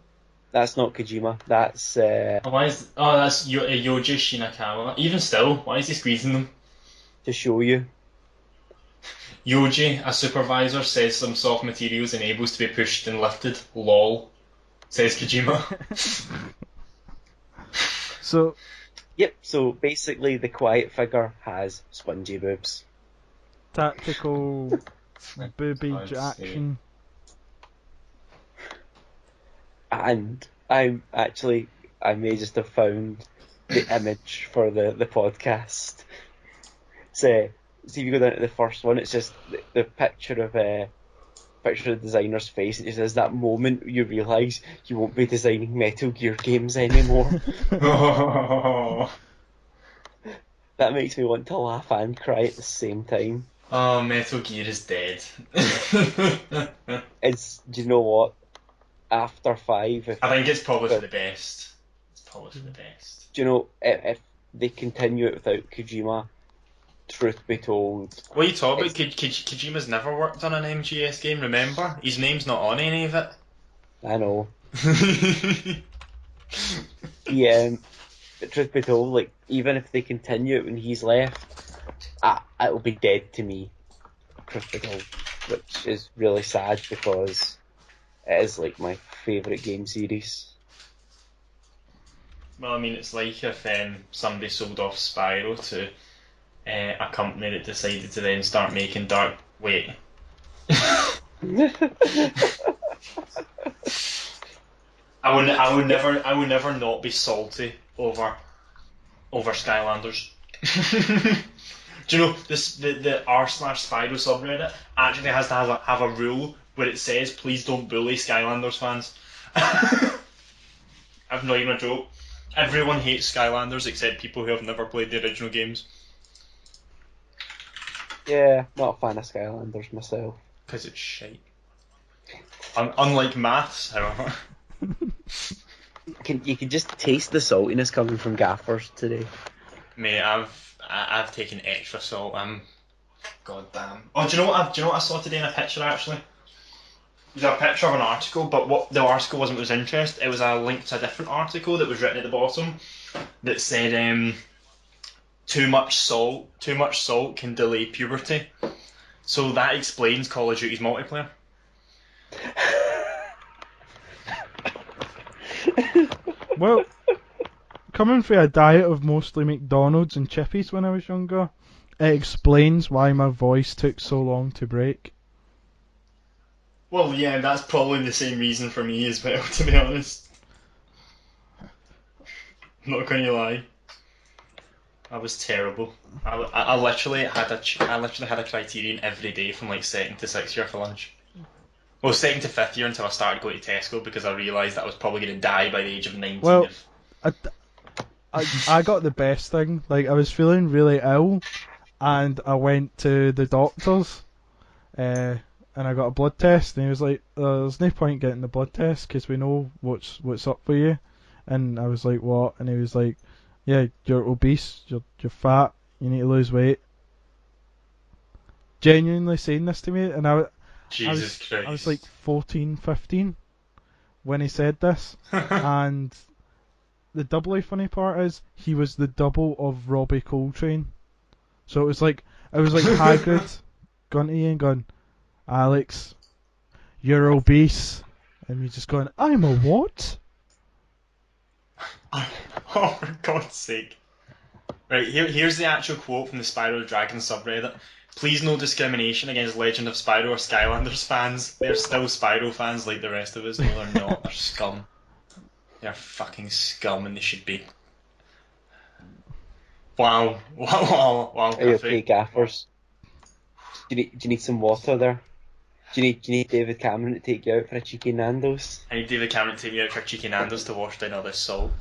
That's not Kojima. That's That's Yoji Shinakawa. Even still, why is he squeezing them? to show you. Yoji, a supervisor, says some soft materials enables to be pushed and lifted. LOL, says Kojima. So, Yep. So basically, the Quiet figure has spongy boobs. tactical boobage God's sake. action. And I may just have found the image for the podcast. So, see if you go down to the first one, it's just the picture of the designer's face. It just says that moment you realise you won't be designing Metal Gear games anymore. That makes me want to laugh and cry at the same time. Oh, Metal Gear is dead. Do you know what? After 5, I think it's probably for the best. It's probably for the best. do you know, if they continue it without Kojima, truth be told... What are you talking about? Kojima's never worked on an MGS game, remember? His name's not on any of it. I know. Yeah, but truth be told, like, even if they continue it when he's left, it'll be dead to me, truth be told, which is really sad because it is like my favourite game series. Well, I mean, it's like if somebody sold off Spyro to a company that decided to then start making Dark... Wait. I would never not be salty over Skylanders. Do you know the r/Spyro subreddit actually has to have a rule where it says please don't bully Skylanders fans. I'm not even a joke. Everyone hates Skylanders except people who have never played the original games. Yeah, not a fan of Skylanders myself. Because it's shite. Unlike maths, however. You can just taste the saltiness coming from Gaffers today. Mate, I've taken extra salt. God damn. Oh, do you know what I saw today in a picture actually? It was a picture of an article, but what the article wasn't what was interest. It was a link to a different article that was written at the bottom that said too much salt can delay puberty. So that explains Call of Duty's multiplayer. Well, coming from a diet of mostly McDonald's and Chippies when I was younger, it explains why my voice took so long to break. Well, yeah, that's probably the same reason for me as well, to be honest. I'm not going to lie. I was terrible. I literally had a Criterion every day from like 2nd to 6th year for lunch. Well, 2nd to 5th year until I started going to Tesco because I realised that I was probably going to die by the age of 19. Well, I got the best thing. Like, I was feeling really ill, and I went to the doctor's, and I got a blood test, and he was like, "There's no point getting the blood test because we know what's up for you." And I was like, "What?" And he was like, "Yeah, you're obese. You're fat. You need to lose weight." Genuinely saying this to me, and Jesus Christ. I was like 14, 15 when he said this, and the doubly funny part is he was the double of Robbie Coltrane. So it was like Hagrid going to you and going, "Alex, you're obese," and you just going, "I'm a what?" Oh, for God's sake. Right, here's the actual quote from the Spyro the Dragon subreddit. Please no discrimination against Legend of Spyro or Skylanders fans. They're still Spyro fans like the rest of us. No, they're not. They're scum. They're fucking scum and they should be... Wow. Are you okay, Gaffers? Do you need some water there? Do you need David Cameron to take you out for a cheeky Nando's? I need David Cameron to take me out for cheeky Nando's to wash down all this salt.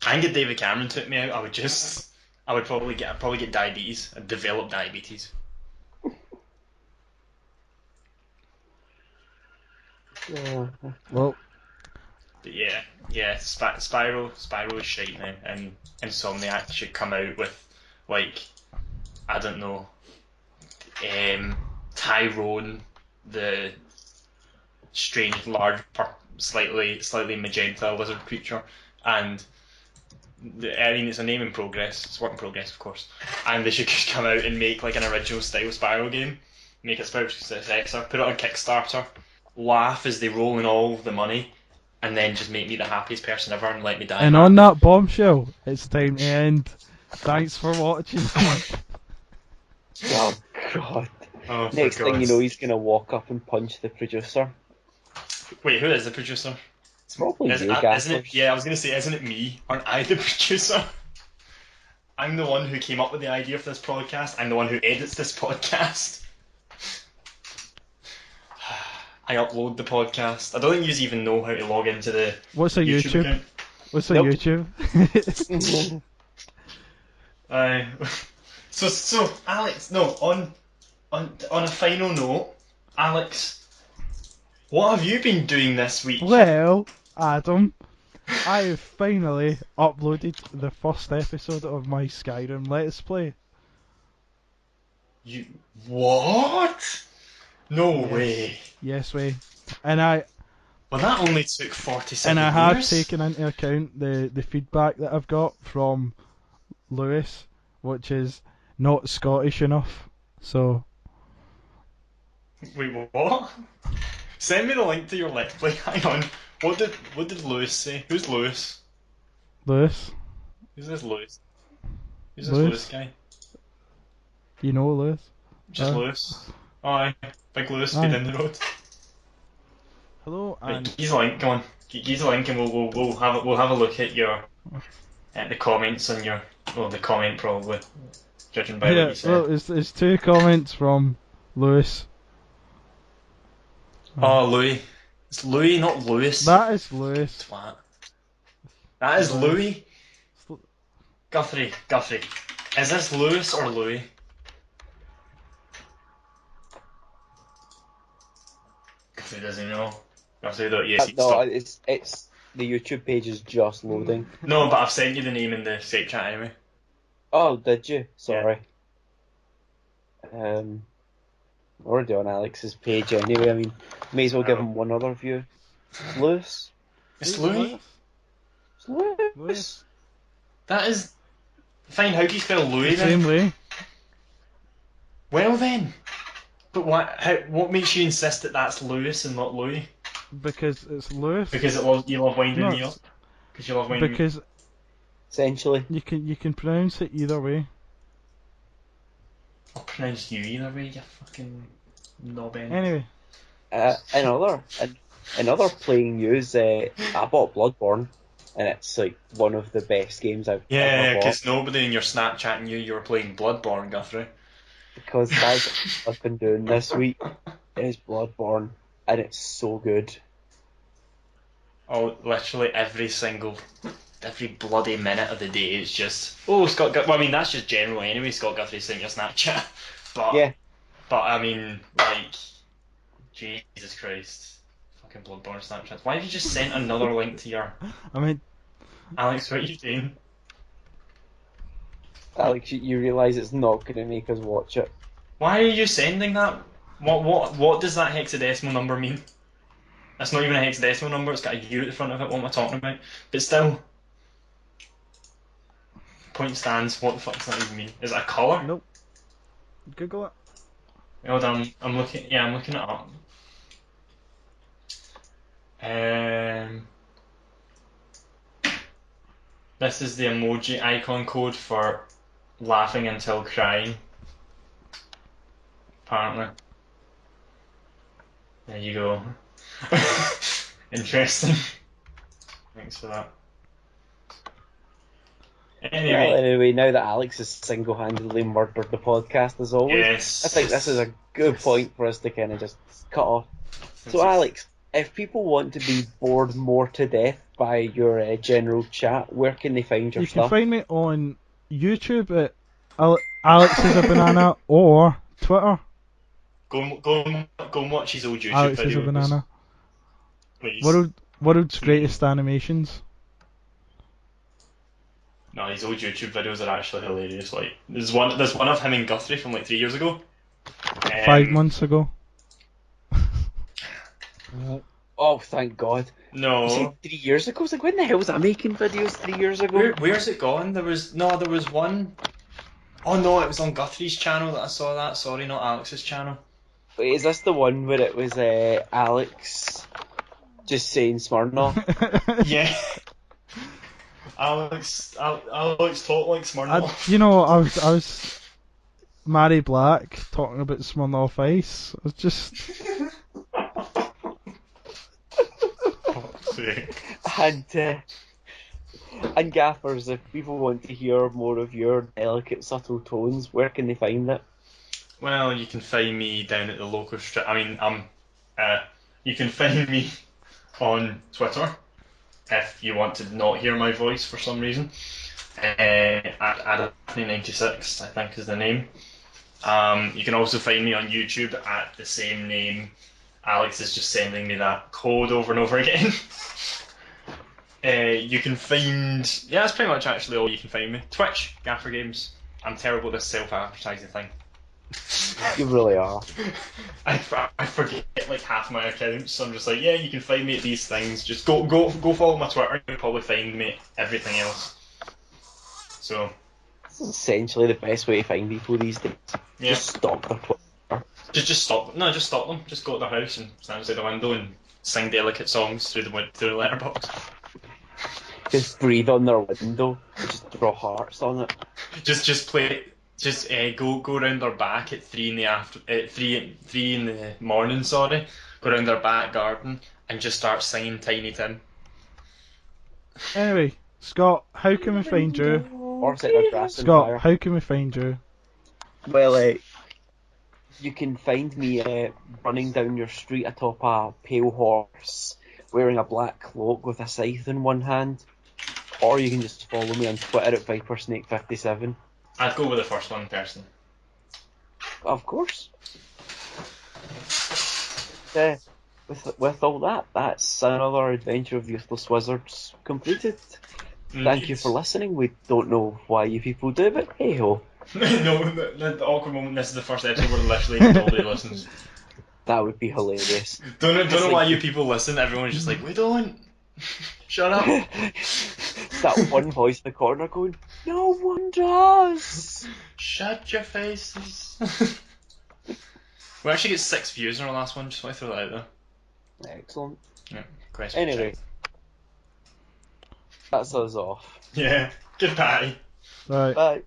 I can get David Cameron took me out. I would probably get diabetes. I'd develop diabetes. Yeah. Well, But yeah, Spyro is shite now, and Insomniac should come out with, like, I don't know, Tyrone, the strange, large, slightly magenta lizard creature, and I mean it's a name in progress, it's work in progress, of course, and they should just come out and make like an original style Spyro game, make it Spyro successor, put it on Kickstarter, laugh as they roll in all the money, and then just make me the happiest person ever and let me die. and on that bombshell, it's time to end. Thanks for watching. Oh God. Oh, Next thing you know, he's gonna walk up and punch the producer. Wait, who is the producer? It's probably you, Isn't it? Gaffers. Yeah, I was gonna say, isn't it me? Aren't I the producer? I'm the one who came up with the idea for this podcast. I'm the one who edits this podcast. I upload the podcast. I don't think you even know how to log into the What's a YouTube? account. What's a Nope. YouTube? So Alex, no, on a final note, Alex, what have you been doing this week? Well, Adam, I have finally uploaded the first episode of my Skyrim Let's Play. You what? No Yes. way. Yes, way. And I Well, that only took 47 and I have years. taken into account the feedback that I've got from Lewis, which is not Scottish enough. So Wait, what? Send me the link to your Let's Play. Hang on. What did Lewis say? Who's Lewis? Lewis, Who's this Lewis? Who's this Lewis? Lewis guy? you know Lewis? Just Uh, Lewis. Aye. Big Lewis aye. feed in the road. Hello, Right, and give us a link. Come on. Give us a link, and we'll have a look at your at the comments on your the comment probably, judging by what yeah, you said. well, it's two comments from Lewis. Oh, Louis. It's Louis, not Lewis. That is Lewis. Twat. That is Louis. Guthrie. Is this Lewis or Louis? Guthrie doesn't know. Guthrie don't. Yes, No, stop. it's the YouTube page is just loading. No, but I've sent you the name in the Skype chat anyway. Oh, did you? Sorry. Already on Alex's page anyway. I mean, may as well give him one other view. Lewis. It's Louis. It's Lewis. Lewis. That is fine. How do you spell Louis The then? same way. Well then. But what makes you insist that that's Lewis and not Louis? Because it's Lewis. Because you love winding No, me up. Because you love winding me. Because Essentially. you can pronounce it either way. I'll pronounce you either way. You fucking knobhead. Anyway, In other playing news, I bought Bloodborne, and it's like one of the best games I've Yeah, ever bought. because nobody in your Snapchat knew you were playing Bloodborne, Guthrie. Because that's what I've been doing this week is Bloodborne, and it's so good. Oh, literally every bloody minute of the day is just, oh, Scott Guthrie. Well, I mean, that's just general anyway, Scott Guthrie sent your Snapchat. But, Yeah. But, I mean, like, Jesus Christ. Fucking Bloodborne Snapchats. Why have you just sent another link to your... I mean, Alex, what are you doing? Alex, you realise it's not going to make us watch it. Why are you sending that? What does that hexadecimal number mean? That's not even a hexadecimal number, it's got a U at the front of it, what am I talking about? But still... Point stands, what the fuck does that even mean? Is it a colour? nope. Google it. Hold on, I'm looking it up. This is the emoji icon code for laughing until crying. Apparently. There you go. Interesting. Thanks for that. Well, Anyway, anyway, now that Alex has single-handedly murdered the podcast as always, yes. I think this is a good point for us to kind of just cut off. So, Alex, if people want to be bored more to death by your general chat, where can they find your You can stuff? find me on YouTube at Alex is a banana or Twitter. Go and watch his old YouTube Alex videos. is a banana. Please. World's greatest animations. No, his old YouTube videos are actually hilarious. Like there's one of him and Guthrie from like 3 years ago. 5 months ago. Oh, thank God. No. You said 3 years ago? I was like, when the hell was I making videos 3 years ago? Where's it gone? There was one. Oh no, it was on Guthrie's channel that I saw that. Sorry, not Alex's channel. Wait, is this the one where it was Alex just saying Smirnoff? Yeah. Alex talked like Smirnoff. I was Mary Black talking about Smirnoff Ice. I was just And Gaffers, if people want to hear more of your delicate, subtle tones, where can they find it? Well, you can find me down at the local strip. I mean, you can find me on Twitter if you want to not hear my voice for some reason. At Adafney96, I think is the name. You can also find me on YouTube at the same name. Alex is just sending me that code over and over again. You can find... Yeah, that's pretty much actually all you can find me. Twitch, Gaffer Games. I'm terrible at this self-advertising thing. You really are. I forget like half my accounts, so I'm just like, yeah, you can find me at these things. Just go follow my Twitter. You'll probably find me at everything else. So This is essentially the best way to find people these days. yeah, Just stalk their Twitter. just stop. No, just stop them. Just go to their house and stand outside the window and sing delicate songs through the letterbox. Just breathe on their window. Just draw hearts on it. Just play. Just go around their back at 3 in the morning. Sorry, go around their back garden and just start singing Tiny Tim. Anyway, Scott, how can we find you? Or set their grass on Scott, fire. how can we find you? Well, you can find me running down your street atop a pale horse, wearing a black cloak with a scythe in one hand. Or you can just follow me on Twitter at ViperSnake57. I'd go with the first one personally. Of course. With all that, that's another adventure of Useless Wizards completed. Thank you for listening. We don't know why you people do, but hey ho. No, the awkward moment. This is the first episode where literally nobody listens. That would be hilarious. Don't know why you people listen. Everyone's just like, we don't. Shut up. That one voice in the corner going, no one does. Shut your faces. We actually get 6 views on our last one. Just want to throw that out there. Excellent. Yeah. Question. Anyway, check. that's us off. Yeah. Goodbye. Right. Bye.